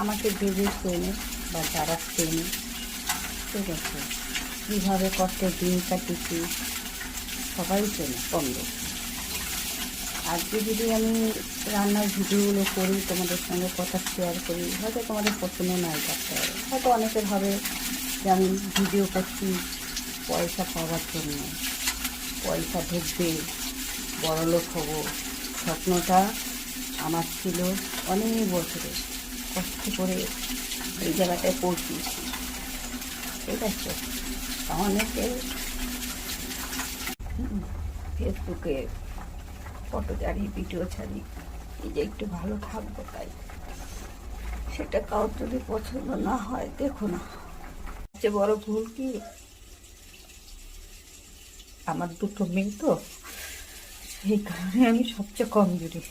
আমাকে যে যে চেনে বা যারা চেনে, ঠিক আছে, কীভাবে কষ্টের দিন কাটিয়েছি সবাই চেনে কম বেশি। আজকে যদি আমি রান্নার ভিডিওগুলো করি, তোমাদের সঙ্গে কথা শেয়ার করি, হয়তো তোমাদের পছন্দ নাই থাকতে হবে, হয়তো অনেকের হবে যে আমি ভিডিও করছি পয়সা পাওয়ার জন্য, পয়সা ঢুকবে, বড়লোক হব। স্বপ্নটা আমার ছিল অনেক বছরে, কষ্ট করে এই জায়গাটায় পৌঁছিয়েছি, ঠিক আছে। অনেকে ফেসবুকে ফটো ছাড়ি, ভিডিও ছাড়ি, এই যে একটু ভালো থাকবো, তাই সেটা কারোর যদি পছন্দ না হয়, দেখো না, সবচেয়ে বড় ভুল কি, আমার দুটো মেয়ে তো, সেই কারণে আমি সবচেয়ে কমজোরি।